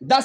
10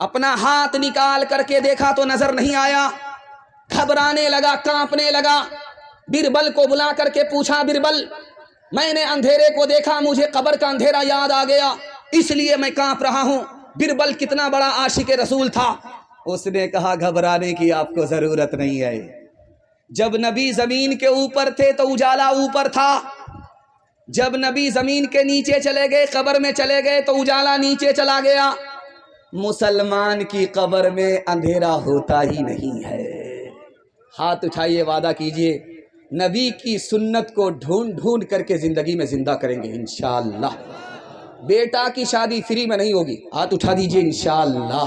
اپنا ہاتھ نکال کر کے دیکھا تو نظر نہیں آیا، گھبرانے لگا، کانپنے لگا۔ بربل کو بلا کر کے پوچھا، بربل میں نے اندھیرے کو دیکھا، مجھے قبر کا اندھیرا یاد آ گیا، اس لیے میں کانپ رہا ہوں۔ بربل کتنا بڑا عاشق رسول تھا، اس نے کہا گھبرانے کی آپ کو ضرورت نہیں ہے، جب نبی زمین کے اوپر تھے تو اجالا اوپر تھا، جب نبی زمین کے نیچے چلے گئے، قبر میں چلے گئے تو اجالا نیچے چلا گیا۔ مسلمان کی قبر میں اندھیرا ہوتا ہی نہیں ہے۔ ہاتھ اٹھائیے، وعدہ کیجئے نبی کی سنت کو ڈھونڈ ڈھونڈ کر کے زندگی میں زندہ کریں گے انشاءاللہ۔ بیٹا کی شادی فری میں نہیں ہوگی، ہاتھ اٹھا دیجئے انشاءاللہ۔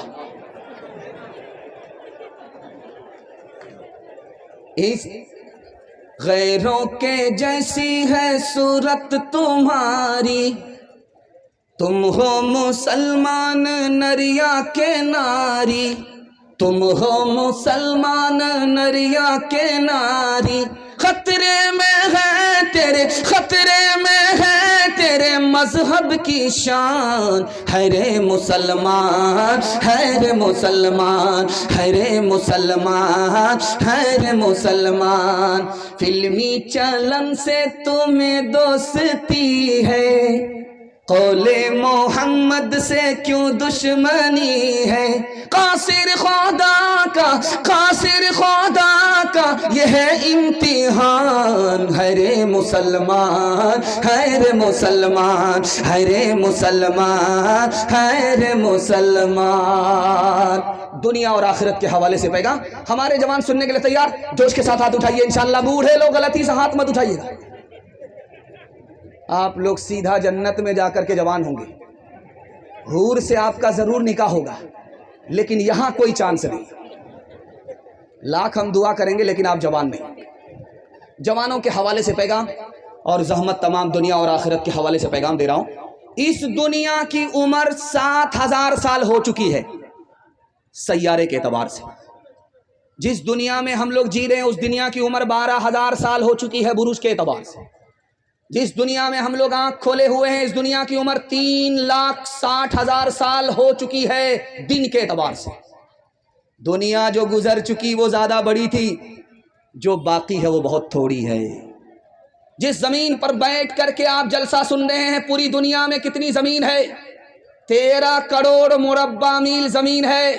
اس غیروں کے جیسی ہے صورت تمہاری، تم ہو مسلمان نریا کے ناری، تم ہو مسلمان نریا کے ناری، خطرے میں ہے تیرے، خطرے میں ہے تیرے مذہب کی شان، ہے رے مسلمان، ہے رے مسلمان، ہے رے مسلمان، ہے رے مسلمان۔ فلمی چلن سے تمہیں دوستی ہے، قول محمد سے کیوں دشمنی ہے، قاصر خدا کا، قاصر خدا کا یہ ہے امتحان، ہے رے مسلمان، ہے رے مسلمان، ہے رے مسلمان، ہے رے مسلمان۔ دنیا اور آخرت کے حوالے سے پیغام ہمارے جوان سننے کے لیے تیار؟ جوش کے ساتھ ہاتھ اٹھائیے انشاءاللہ۔ بوڑھے لوگ غلطی سے ہاتھ مت اٹھائیے گا، آپ لوگ سیدھا جنت میں جا کر کے جوان ہوں گے، حور سے آپ کا ضرور نکاح ہوگا، لیکن یہاں کوئی چانس نہیں۔ لاکھ ہم دعا کریں گے لیکن آپ جوان نہیں۔ جوانوں کے حوالے سے پیغام اور زحمت تمام دنیا اور آخرت کے حوالے سے پیغام دے رہا ہوں۔ اس دنیا کی عمر 7000 سال ہو چکی ہے سیارے کے اعتبار سے۔ جس دنیا میں ہم لوگ جی رہے ہیں اس دنیا کی عمر 12000 سال ہو چکی ہے بروج کے اعتبار سے۔ جس دنیا میں ہم لوگ آنکھ کھولے ہوئے ہیں اس دنیا کی عمر 3,60,000 سال ہو چکی ہے دن کے اعتبار سے۔ دنیا جو گزر چکی وہ زیادہ بڑی تھی، جو باقی ہے وہ بہت تھوڑی ہے۔ جس زمین پر بیٹھ کر کے آپ جلسہ سن رہے ہیں پوری دنیا میں کتنی زمین ہے؟ 13 کروڑ مربع میل زمین ہے۔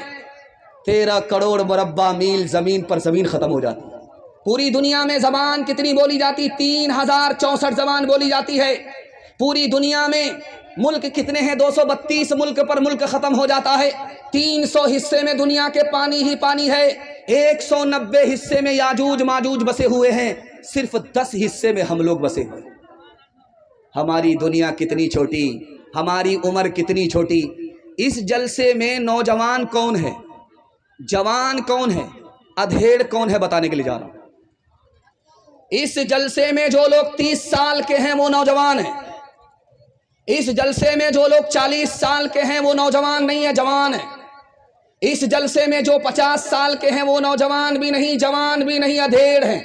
13 کروڑ مربع میل زمین پر زمین ختم ہو جاتی ہے۔ پوری دنیا میں زبان کتنی بولی جاتی؟ 3064 زبان بولی جاتی ہے پوری دنیا میں۔ ملک کتنے ہیں؟ 232 ملک پر ملک ختم ہو جاتا ہے۔ 300 حصے میں دنیا کے پانی ہی پانی ہے، 190 حصے میں یاجوج ماجوج بسے ہوئے ہیں، صرف 10 حصے میں ہم لوگ بسے ہوئے۔ ہماری دنیا کتنی چھوٹی، ہماری عمر کتنی چھوٹی۔ اس جلسے میں نوجوان کون ہے، جوان کون ہے، ادھیڑ کون ہے، بتانے کے لیے جا رہا ہوں۔ اس جلسے میں جو لوگ 30 سال کے ہیں وہ نوجوان ہیں، اس جلسے میں جو لوگ 40 سال کے ہیں وہ نوجوان نہیں ہیں، جوان ہیں۔ اس جلسے میں جو 50 سال کے ہیں وہ نوجوان بھی نہیں، جوان بھی نہیں، ادھیڑ ہیں۔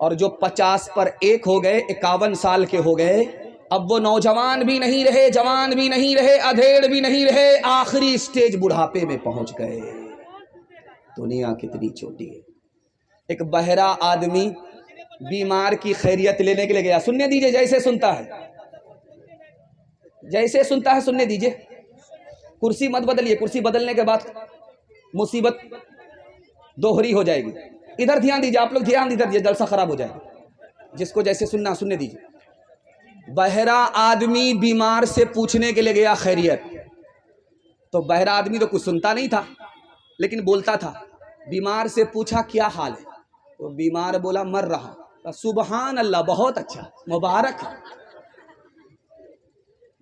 اور جو 50 پر 1 ہو گئے، 51 سال کے ہو گئے، اب وہ نوجوان بھی نہیں رہے، جوان بھی نہیں رہے، ادھیڑ بھی نہیں رہے، آخری سٹیج بڑھاپے میں پہنچ گئے۔ دنیا کتنی چھوٹی ہے۔ ایک بہرا آدمی بیمار کی خیریت لینے کے لیے گیا، سننے دیجئے جیسے سنتا ہے، جیسے سنتا ہے سننے دیجئے، کرسی مت بدلیے، کرسی بدلنے کے بعد مصیبت دوہری ہو جائے گی۔ ادھر دھیان دیجئے، آپ لوگ دھیان ادھر دیجئے، جلسہ خراب ہو جائے گا۔ جس کو جیسے سننا سننے دیجئے۔ بہرا آدمی بیمار سے پوچھنے کے لیے گیا خیریت، تو بہرا آدمی تو کچھ سنتا نہیں تھا لیکن بولتا تھا۔ بیمار سے پوچھا کیا حال ہے، تو بیمار بولا مر رہا۔ سبحان اللہ، بہت اچھا، مبارک۔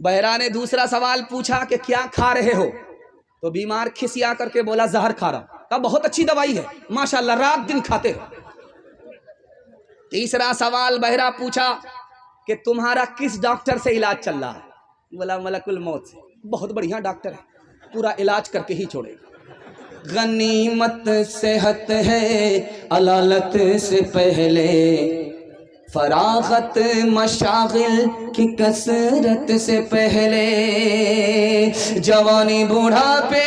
بہرا نے دوسرا سوال پوچھا کہ کیا کھا رہے ہو، تو بیمار کھسیا کر کے بولا زہر کھا رہا۔ کہا بہت اچھی دوائی ہے، ماشاءاللہ، رات دن کھاتے ہو۔ تیسرا سوال بہرا پوچھا کہ تمہارا کس ڈاکٹر سے علاج چل رہا ہے، بولا ملک الموت سے۔ بہت بڑھیا ڈاکٹر ہے، پورا علاج کر کے ہی چھوڑے گا۔ غنیمت صحت ہے علالت سے پہلے، فراغت مشاغل کی کثرت سے پہلے، جوانی بوڑھاپے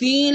3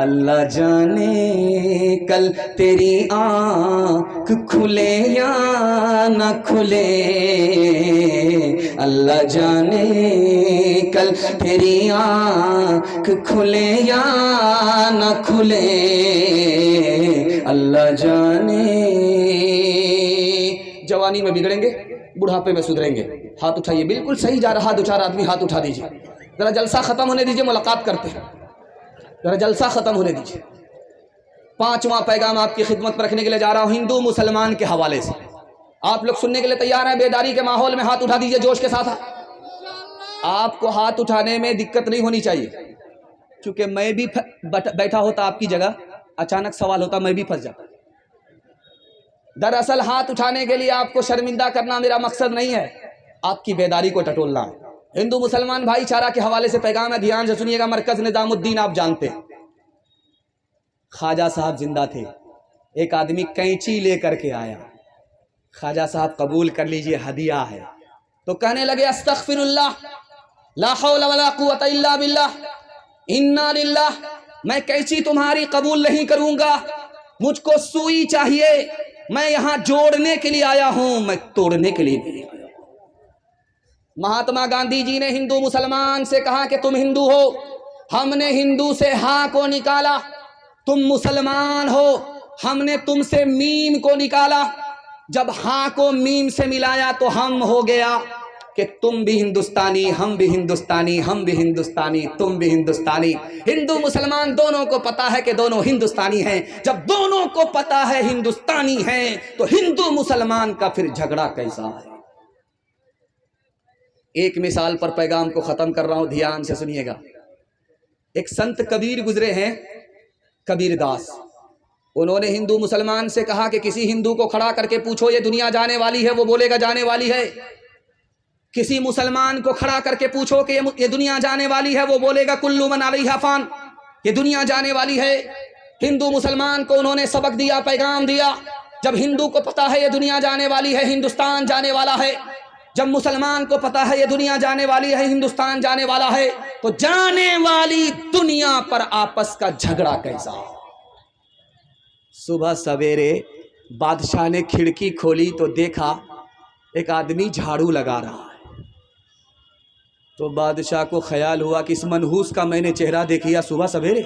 اللہ جانے کل تیری آنکھ کھلے یا نہ کھلے، اللہ جانے کل تیری آنکھ کھلے یا نہ کھلے، اللہ جانے۔ جوانی میں بگڑیں گے، بڑھاپے میں سدھریں گے۔ ہاتھ اٹھائیے، بالکل صحیح جا رہا دو چار آدمی ہاتھ اٹھا دیجیے، ذرا جلسہ ختم ہونے دیجیے، ملاقات کرتے ہیں، ذرا جلسہ ختم ہونے دیجیے۔ پانچواں پیغام آپ کی خدمت پر رکھنے کے لیے جا رہا ہوں، ہندو مسلمان کے حوالے سے۔ آپ لوگ سننے کے لیے تیار ہیں؟ بیداری کے ماحول میں ہاتھ اٹھا دیجیے جوش کے ساتھ۔ آپ کو ہاتھ اٹھانے میں دقت نہیں ہونی چاہیے، چونکہ میں بھی بیٹھا ہوتا آپ کی جگہ، اچانک سوال ہوتا میں بھی پھنس جاتا۔ دراصل ہاتھ اٹھانے کے لیے آپ کو شرمندہ کرنا میرا مقصد نہیں ہے، آپ کی بیداری کو ٹٹولنا ہے۔ ہندو مسلمان بھائی چارہ کے حوالے سے پیغام ہے، دھیان سے سنیے گا۔ مرکز نظام الدین آپ جانتے ہیں، خواجہ صاحب زندہ تھے، ایک آدمی کینچی لے کر کے آیا، خواجہ صاحب قبول کر لیجئے ہدیہ ہے، تو کہنے لگے استغفر اللہ، لا حول ولا قوت الا باللہ، انا للہ، میں کینچی تمہاری قبول نہیں کروں گا، مجھ کو سوئی چاہیے، میں یہاں جوڑنے کے لیے آیا ہوں، میں توڑنے کے لیے نہیں آیا۔ مہاتما گاندھی جی نے ہندو مسلمان سے کہا کہ تم ہندو ہو، ہم نے ہندو سے ہاں کو نکالا، تم مسلمان ہو، ہم نے تم سے میم کو نکالا، جب ہاں کو میم سے ملایا تو ہم ہو گیا کہ تم بھی ہندوستانی، ہم بھی ہندوستانی، ہم بھی ہندوستانی، تم بھی ہندوستانی۔ ہندو مسلمان دونوں کو پتا ہے کہ دونوں ہندوستانی ہیں، جب دونوں کو پتا ہے ہندوستانی ہیں تو ہندو مسلمان کا پھر جھگڑا کیسا ہے؟ ایک مثال پر پیغام کو ختم کر رہا ہوں، دھیان سے سنیے گا۔ ایک سنت کبیر گزرے ہیں، کبیر داس، انہوں نے ہندو مسلمان سے کہا کہ کسی ہندو کو کھڑا کر کے پوچھو یہ دنیا جانے والی ہے، وہ بولے گا جانے والی ہے۔ کسی مسلمان کو کھڑا کر کے پوچھو کہ یہ دنیا جانے والی ہے، وہ بولے گا کل من علیہا فان، یہ دنیا جانے والی ہے۔ ہندو مسلمان کو انہوں نے سبق دیا، پیغام دیا، جب ہندو کو پتا ہے یہ دنیا جانے والی ہے، ہندوستان جانے والا ہے، جب مسلمان کو پتا ہے یہ دنیا جانے والی ہے، ہندوستان جانے والا ہے، تو جانے والی دنیا پر آپس کا جھگڑا کیسا؟ صبح سویرے بادشاہ نے کھڑکی کھولی تو دیکھا ایک آدمی جھاڑو لگا رہا ہے، تو بادشاہ کو خیال ہوا کہ اس منحوس کا میں نے چہرہ دیکھیا صبح سویرے،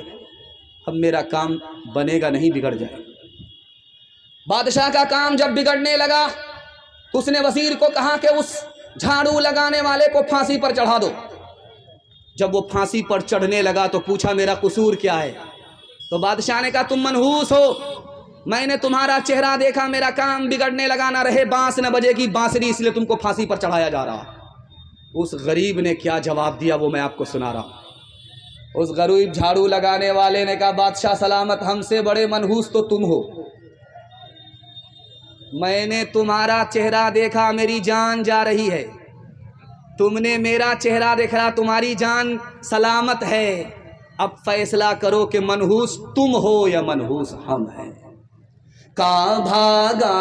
اب میرا کام بنے گا نہیں، بگڑ جائے۔ بادشاہ کا کام جب بگڑنے لگا تو اس نے وزیر کو کہا کہ اس جھاڑو لگانے والے کو پھانسی پر چڑھا دو۔ جب وہ پھانسی پر چڑھنے لگا تو پوچھا میرا قصور کیا ہے؟ تو بادشاہ نے کہا تم منحوس ہو، میں نے تمہارا چہرہ دیکھا، میرا کام بگڑنے لگا، نہ رہے بانس نہ بجے گی بانسری، اس لیے تم کو پھانسی پر چڑھایا جا رہا۔ اس غریب نے کیا جواب دیا وہ میں آپ کو سنا رہا ہوں۔ اس غریب جھاڑو لگانے والے نے کہا بادشاہ سلامت، ہم سے بڑے منحوس تو تم ہو، میں نے تمہارا چہرہ دیکھا، میری جان جا رہی ہے، تم نے میرا چہرہ دیکھا، تمہاری جان سلامت ہے، اب فیصلہ کرو کہ منحوس تم ہو یا منحوس ہم ہیں۔ کا بھاگا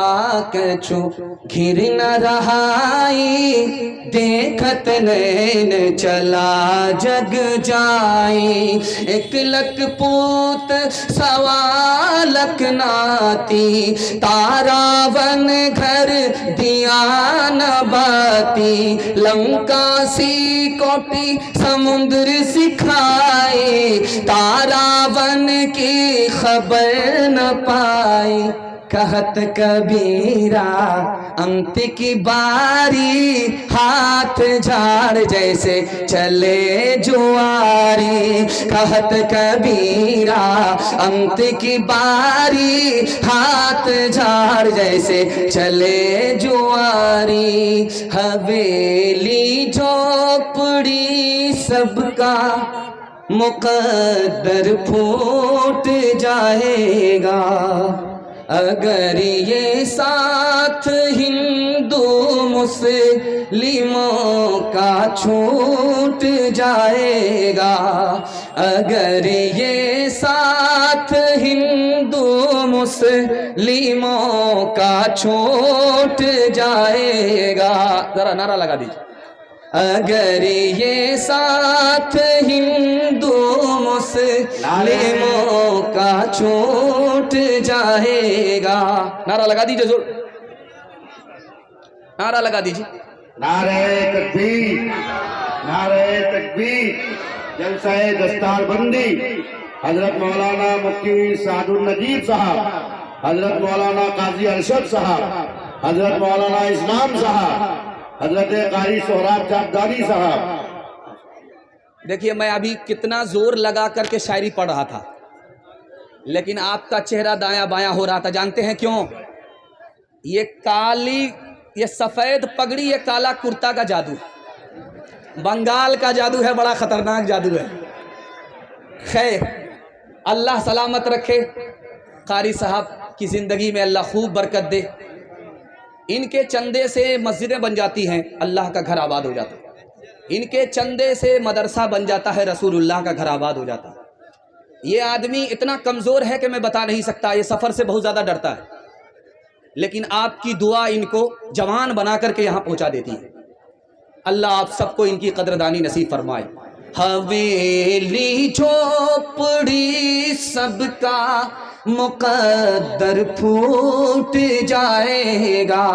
کچھو گھر نہ رہائی، دیکھت نین چلا جگ جائی، ایک لک پوت سوا لک ناتی، تارا ون گھر دیا نہ باتی، لنکا سی کوٹی سمندر سکھائی، تارا ون کی خبر نہ پائی، کہت کبیرا انت کی باری، ہاتھ جھاڑ جیسے چلے جواری، کہت کبیرا انت کی باری، ہاتھ جھاڑ جیسے چلے جواری، حویلی جھوپڑی سب کا مقدر پھوٹ جائے گا، اگر یہ ساتھ ہندو مسلموں کا چھوٹ جائے گا، اگر یہ ساتھ ہندو مسلموں کا چھوٹ جائے گا، ذرا نعرہ لگا دیجیے، اگر یہ ساتھ ہندو مسلموں کا چھوٹ جائے گا. نعرہ لگا دیجئے زور, نعرہ لگا دیجئے. نعرہ تکبیر، نعرہ تکبیر. جلسہ دستار بندی حضرت مولانا مفتی سعد النجیب صاحب، حضرت مولانا قاضی ارشد صاحب، حضرت مولانا اسلام صاحب، حضرت قاری سہراب چاپداری صاحب. دیکھیے میں ابھی کتنا زور لگا کر کے شاعری پڑھ رہا تھا لیکن آپ کا چہرہ دایاں بایاں ہو رہا تھا. جانتے ہیں کیوں؟ یہ کالی، یہ سفید پگڑی، یہ کالا کرتا کا جادو، بنگال کا جادو ہے، بڑا خطرناک جادو ہے. خیر اللہ سلامت رکھے. قاری صاحب کی زندگی میں اللہ خوب برکت دے. ان کے چندے سے مسجدیں بن جاتی ہیں، اللہ کا گھر آباد ہو جاتا ہے. ان کے چندے سے مدرسہ بن جاتا ہے، رسول اللہ کا گھر آباد ہو جاتا ہے. یہ آدمی اتنا کمزور ہے کہ میں بتا نہیں سکتا، یہ سفر سے بہت زیادہ ڈرتا ہے، لیکن آپ کی دعا ان کو جوان بنا کر کے یہاں پہنچا دیتی ہے. اللہ آپ سب کو ان کی قدردانی نصیب فرمائے. حویلی جھوپڑی سب کا مقدر پھوٹ جائے گا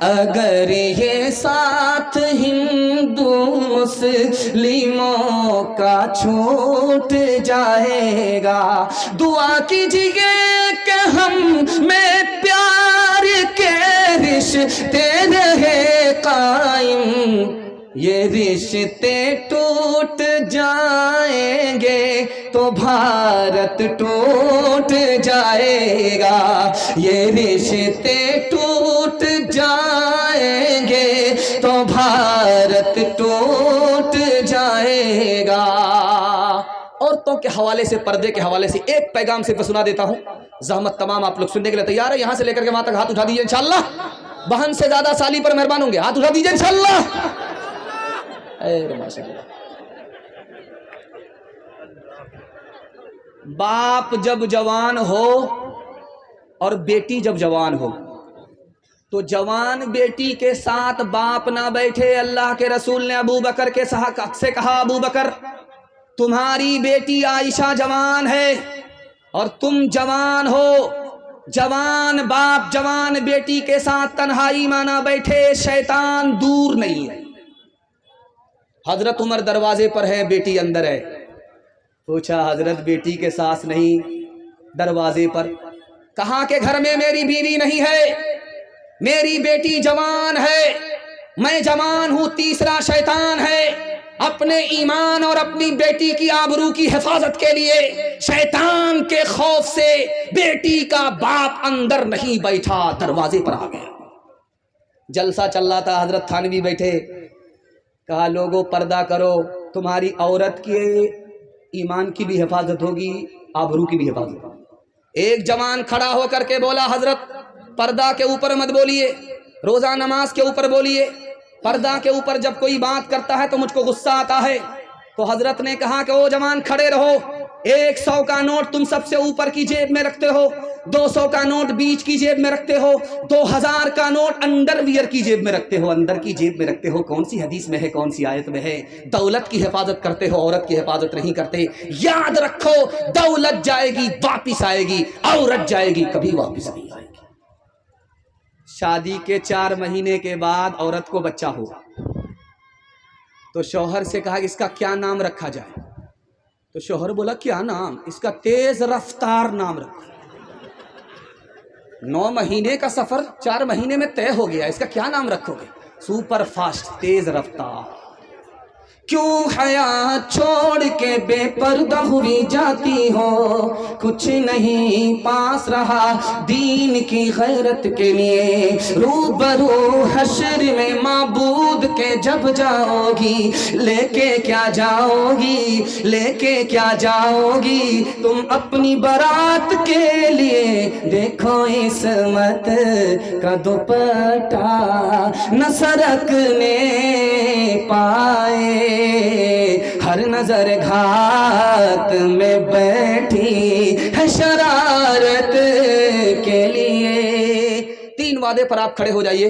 اگر یہ ساتھ ہندو مسلموں کا چھوٹ جائے گا. دعا کیجیے کہ ہم میں پیار کے رشتے رہے قائم. یہ رشتے ٹوٹ جائیں گے تو بھارت ٹوٹ جائے گا. یہ رشتے ٹوٹ جائیں گے تو بھارت ٹوٹ جائے گا. عورتوں کے حوالے سے، پردے کے حوالے سے ایک پیغام صرف سنا دیتا ہوں. زحمت تمام آپ لوگ سننے کے لیے تیار ہے؟ یہاں سے لے کر کے وہاں تک ہاتھ اٹھا دیجیے انشاءاللہ. بہن سے زیادہ سالی پر مہربان ہوں گے، ہاتھ اٹھا دیجیے انشاءاللہ. باپ جب جوان ہو اور بیٹی جب جوان ہو تو جوان بیٹی کے ساتھ باپ نہ بیٹھے. اللہ کے رسول نے ابو بکر کے سے کہا، ابو بکر تمہاری بیٹی عائشہ جوان ہے اور تم جوان ہو. جوان باپ جوان بیٹی کے ساتھ تنہائی میں نہ بیٹھے، شیطان دور نہیں ہے. حضرت عمر دروازے پر ہے، بیٹی اندر ہے. پوچھا حضرت بیٹی کے ساس نہیں دروازے پر؟ کہا کہ گھر میں میری بیوی نہیں ہے، میری بیٹی جوان ہے، میں جوان ہوں. تیسرا شیطان ہے. اپنے ایمان اور اپنی بیٹی کی آبرو کی حفاظت کے لیے شیطان کے خوف سے بیٹی کا باپ اندر نہیں بیٹھا، دروازے پر آ گیا. جلسہ چل رہا تھا، حضرت تھانوی بیٹھے. کہا لوگوں پردہ کرو، تمہاری عورت کے ایمان کی بھی حفاظت ہوگی، آبرو کی بھی حفاظت ہوگی. ایک جوان کھڑا ہو کر کے بولا حضرت پردہ کے اوپر مت بولیے، روزہ نماز کے اوپر بولیے. پردہ کے اوپر جب کوئی بات کرتا ہے تو مجھ کو غصہ آتا ہے. تو حضرت نے کہا کہ او جوان کھڑے رہو. 100 کا نوٹ تم سب سے اوپر کی جیب میں رکھتے ہو، 200 کا نوٹ بیچ کی جیب میں رکھتے ہو، 2000 کا نوٹ انڈر ویئر کی جیب میں رکھتے ہو، اندر کی جیب میں رکھتے ہو. کون سی حدیث میں ہے، کون سی آیت میں ہے؟ دولت کی حفاظت کرتے ہو، عورت کی حفاظت نہیں کرتے. یاد رکھو دولت جائے گی واپس آئے گی، عورت جائے گی کبھی واپس نہیں آئے گی. شادی کے 4 مہینے کے بعد عورت کو بچہ ہوا تو شوہر سے کہا کہ اس کا کیا نام رکھا جائے؟ تو شوہر بولا کیا نام؟ اس کا تیز رفتار نام رکھو. 9 مہینے کا سفر 4 مہینے میں طے ہو گیا، اس کا کیا نام رکھو گے؟ سپر فاسٹ، تیز رفتار. کیوں حیا چھوڑ کے بے پردہ ہوئی جاتی ہو، کچھ نہیں پاس رہا دین کی غیرت کے لیے. روبرو حشر میں معبود کے جب جاؤ گی، لے کے کیا جاؤ گی، لے کے کیا جاؤ گی تم اپنی برات کے لیے؟ دیکھو عصمت کا دوپٹہ نہ سرکنے پائے، ہر نظر گھات میں بیٹھی ہے شرارت کے لیے. 3 وعدے پر آپ کھڑے ہو جائیے.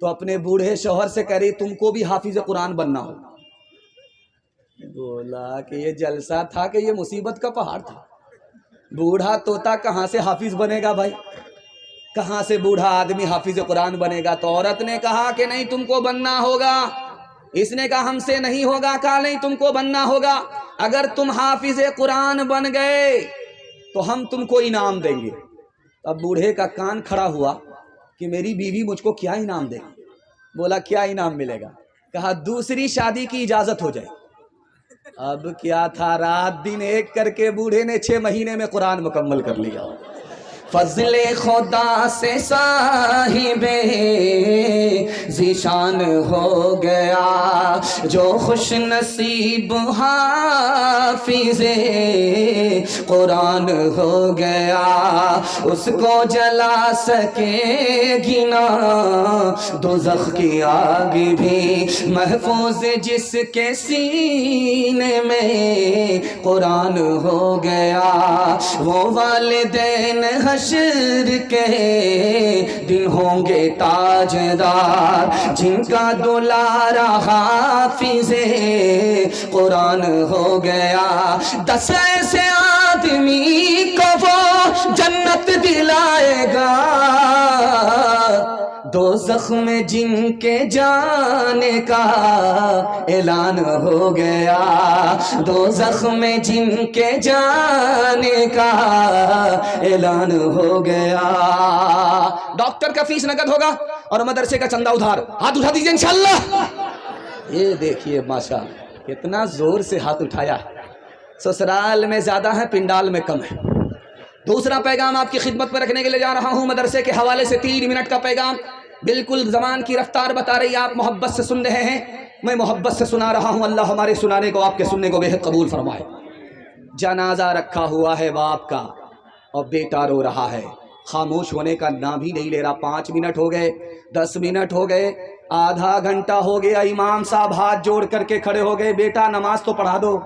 تو اپنے بوڑھے شوہر سے کہہ رہی تم کو بھی حافظ قرآن بننا ہو. بولا کہ یہ جلسہ تھا کہ یہ مصیبت کا پہاڑ تھا. بوڑھا طوطا کہاں سے حافظ بنے گا بھائی؟ کہاں سے بوڑھا آدمی حافظ قرآن بنے گا؟ تو عورت نے کہا کہ نہیں تم کو بننا ہوگا. اس نے کہا ہم سے نہیں ہوگا. کہا نہیں تم کو بننا ہوگا. اگر تم حافظ قرآن بن گئے تو ہم تم کو انعام دیں گے. اب بوڑھے کا کان کھڑا ہوا کہ میری بیوی مجھ کو کیا انعام دے گی. بولا کیا انعام ملے گا؟ کہا دوسری شادی کی اجازت ہو جائے. اب کیا تھا، رات دن ایک کر کے بوڑھے نے 6 مہینے میں قرآن مکمل کر لیا. فضل خدا سے صاحب ذیشان ہو گیا، جو خوش نصیب حافظ قرآن ہو گیا. اس کو جلا سکے گی نہ دوزخ کی آگ بھی، محفوظ جس کے سینے میں قرآن ہو گیا. وہ والدین حشر کے دن ہوں گے تاجدار، جن کا دلارا حافظ قرآن ہو گیا. 10 ایسے آدمی کو وہ جنت دلائے گا، دوزخ میں جن کے جانے کا اعلان ہو گیا. دوزخ میں جن کے جانے کا اعلان ہو گیا. ڈاکٹر کا فیس نقد ہوگا اور مدرسے کا چندہ ادھار. ہاتھ اٹھا دیجئے انشاءاللہ. یہ دیکھیے ماشاء کتنا زور سے ہاتھ اٹھایا ہے. سسرال میں زیادہ ہے، پنڈال میں کم ہے. دوسرا پیغام آپ کی خدمت میں رکھنے کے لیے جا رہا ہوں. مدرسے کے حوالے سے 3 منٹ کا پیغام. بالکل زمان کی رفتار بتا رہی، آپ محبت سے سن رہے ہیں، میں محبت سے سنا رہا ہوں. اللہ ہمارے سنانے کو، آپ کے سننے کو بے حد قبول فرمائے. جنازہ رکھا ہوا ہے باپ کا اور بیٹا رو رہا ہے. خاموش ہونے کا نام بھی نہیں لے رہا. 5 منٹ ہو گئے، 10 منٹ ہو گئے، آدھا گھنٹہ ہو گیا. امام صاحب ہاتھ جوڑ کر کے کھڑے ہو گئے. بیٹا نماز تو پڑھا دو،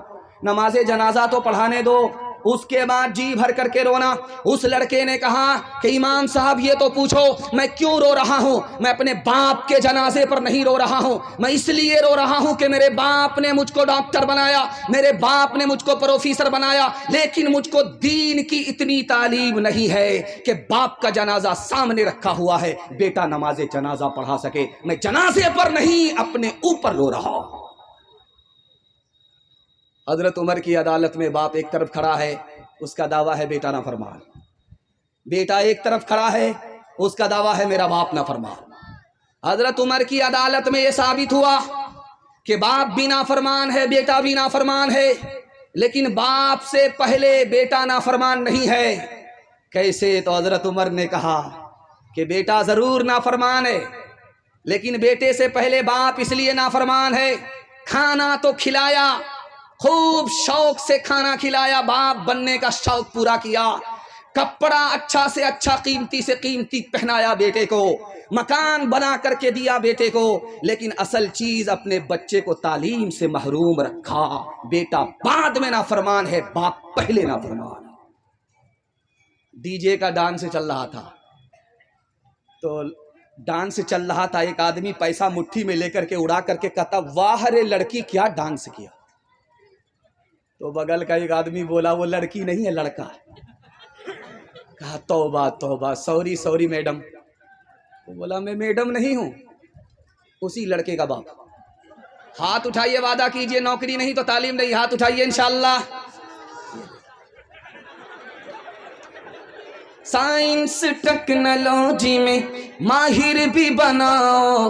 نماز جنازہ تو پڑھانے دو. اس کے بعد جی بھر کر کے رونا. اس لڑکے نے کہا کہ امام صاحب یہ تو پوچھو میں کیوں رو رہا ہوں. میں اپنے باپ کے جنازے پر نہیں رو رہا ہوں، میں اس لیے رو رہا ہوں کہ میرے باپ نے مجھ کو ڈاکٹر بنایا، میرے باپ نے مجھ کو پروفیسر بنایا، لیکن مجھ کو دین کی اتنی تعلیم نہیں ہے کہ باپ کا جنازہ سامنے رکھا ہوا ہے بیٹا نماز جنازہ پڑھا سکے. میں جنازے پر نہیں اپنے اوپر رو رہا ہوں. حضرت عمر کی عدالت میں باپ ایک طرف کھڑا ہے، اس کا دعویٰ ہے بیٹا نافرمان. بیٹا ایک طرف کھڑا ہے، اس کا دعویٰ ہے میرا باپ نافرمان. حضرت عمر کی عدالت میں یہ ثابت ہوا کہ باپ بھی نافرمان ہے، بیٹا بھی نافرمان ہے، لیکن باپ سے پہلے بیٹا نافرمان نہیں ہے. کیسے؟ تو حضرت عمر نے کہا کہ بیٹا ضرور نافرمان ہے، لیکن بیٹے سے پہلے باپ اس لیے نافرمان ہے، کھانا تو کھلایا، خوب شوق سے کھانا کھلایا، باپ بننے کا شوق پورا کیا، کپڑا اچھا سے اچھا قیمتی سے قیمتی پہنایا بیٹے کو، مکان بنا کر کے دیا بیٹے کو، لیکن اصل چیز اپنے بچے کو تعلیم سے محروم رکھا. بیٹا بعد میں نافرمان ہے، باپ پہلے نافرمان. ڈی جے کا ڈانس چل رہا تھا، تو ڈانس چل رہا تھا، ایک آدمی پیسہ مٹھی میں لے کر کے اڑا کر کے کہتا واہ رے لڑکی کیا ڈانس کیا. تو بغل کا ایک آدمی بولا وہ لڑکی نہیں ہے لڑکا. کہا توبہ توبہ، سوری سوری میڈم. تو بولا میں میڈم نہیں ہوں، اسی لڑکے کا باپ. ہاتھ اٹھائیے، وعدہ کیجئے، نوکری نہیں تو تعلیم نہیں. ہاتھ اٹھائیے انشاءاللہ. سائنس ٹیکنالوجی میں ماہر بھی بناؤ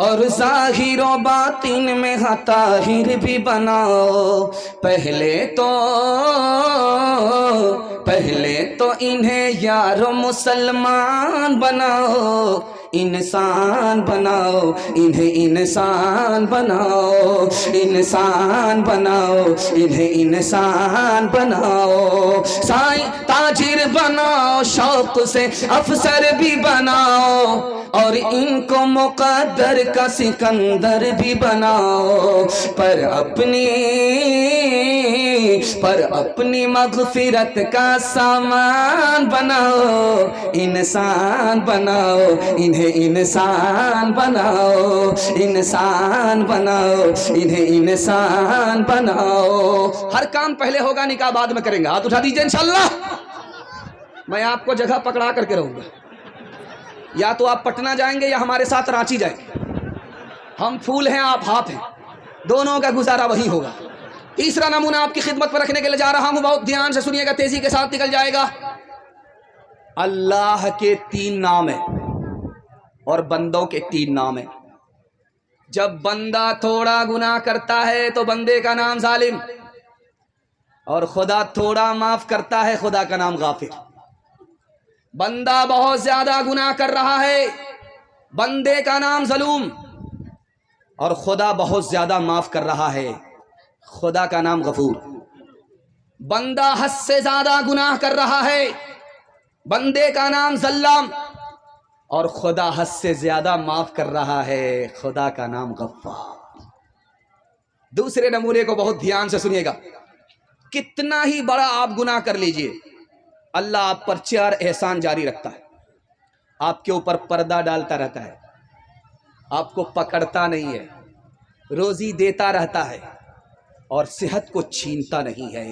اور ظاہر و باطن میں طاہر بھی بناؤ. پہلے تو انہیں یارو مسلمان بناؤ، انسان بناؤ، انہیں انسان بناؤ، انسان بناؤ، انہیں انسان بناؤ. تاجر بناؤ، شوق سے افسر بھی بناؤ، اور ان کو مقدر کا سکندر بھی بناؤ. پر اپنی پر اپنی مغفرت کا سامان بناؤ، انسان بناؤ، انہیں انسان بناؤ، انسان بناؤ، انہیں انسان بناؤ۔ ہر کام پہلے ہوگا، نکاح بعد میں کریں گے۔ ہاتھ اٹھا دیجئے انشاءاللہ۔ میں آپ کو جگہ پکڑا کر کے رہوں گا، یا تو آپ پٹنہ جائیں گے یا ہمارے ساتھ رانچی جائیں گے۔ ہم پھول ہیں، آپ ہاتھ ہیں، دونوں کا گزارا وہی ہوگا۔ تیسرا نمونہ آپ کی خدمت پر رکھنے کے لیے جا رہا ہوں، بہت دھیان سے سنیے گا، تیزی کے ساتھ نکل جائے گا۔ اللہ کے 3 نام ہیں اور بندوں کے 3 نام ہیں۔ جب بندہ تھوڑا گناہ کرتا ہے تو بندے کا نام ظالم، اور خدا تھوڑا معاف کرتا ہے، خدا کا نام غافر۔ بندہ بہت زیادہ گناہ کر رہا ہے، بندے کا نام ظلوم، اور خدا بہت زیادہ معاف کر رہا ہے، خدا کا نام غفور۔ بندہ حد سے زیادہ گناہ کر رہا ہے، بندے کا نام ظلام، اور خدا حد سے زیادہ معاف کر رہا ہے، خدا کا نام غفار۔ دوسرے نمونے کو بہت دھیان سے سنیے گا۔ کتنا ہی بڑا آپ گناہ کر لیجئے، اللہ آپ پر 4 احسان جاری رکھتا ہے۔ آپ کے اوپر پردہ ڈالتا رہتا ہے، آپ کو پکڑتا نہیں ہے، روزی دیتا رہتا ہے، اور صحت کو چھینتا نہیں ہے۔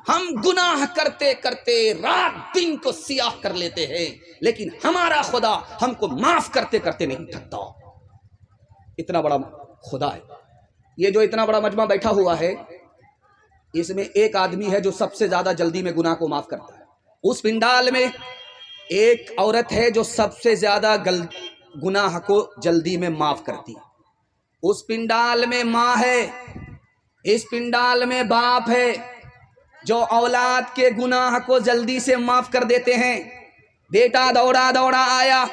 ہم گناہ کرتے کرتے رات دن کو سیاہ کر لیتے ہیں، لیکن ہمارا خدا ہم کو معاف کرتے کرتے نہیں تھکتا۔ اتنا بڑا خدا ہے۔ یہ جو اتنا بڑا مجمع بیٹھا ہوا ہے، اس میں ایک آدمی ہے جو سب سے زیادہ جلدی میں گناہ کو معاف کرتا ہے۔ اس پنڈال میں ایک عورت ہے جو سب سے زیادہ گناہ کو جلدی میں معاف کرتی ہے۔ اس پنڈال میں ماں ہے، اس پنڈال میں باپ ہے جو اولاد کے گناہ کو جلدی سے معاف کر دیتے ہیں۔ بیٹا دوڑا دوڑا آیا،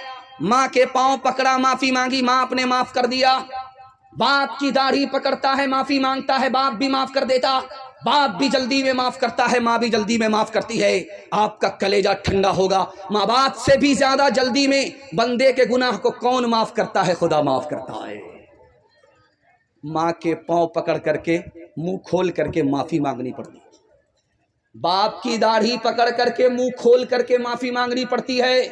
ماں کے پاؤں پکڑا، معافی مانگی، ماں اپنے معاف کر دیا۔ باپ کی داڑھی پکڑتا ہے، معافی مانگتا ہے، باپ بھی معاف کر دیتا۔ باپ بھی جلدی میں معاف کرتا ہے، ماں بھی جلدی میں معاف کرتی ہے۔ آپ کا کلیجہ ٹھنڈا ہوگا۔ ماں باپ سے بھی زیادہ جلدی میں بندے کے گناہ کو کون معاف کرتا ہے؟ خدا معاف کرتا ہے۔ ماں کے پاؤں پکڑ کر کے منہ کھول کر کے معافی مانگنی پڑتی ہے، باپ کی داڑھی پکڑ کر کے منہ کھول کر کے معافی مانگنی پڑتی ہے۔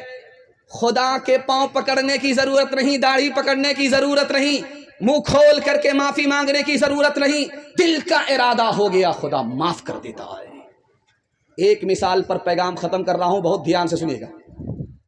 خدا کے پاؤں پکڑنے کی ضرورت نہیں، داڑھی پکڑنے کی ضرورت نہیں، منہ کھول کر کے معافی مانگنے کی ضرورت نہیں۔ دل کا ارادہ ہو گیا، خدا معاف کر دیتا ہے۔ ایک مثال پر پیغام ختم کر رہا ہوں، بہت دھیان سے سنیے گا۔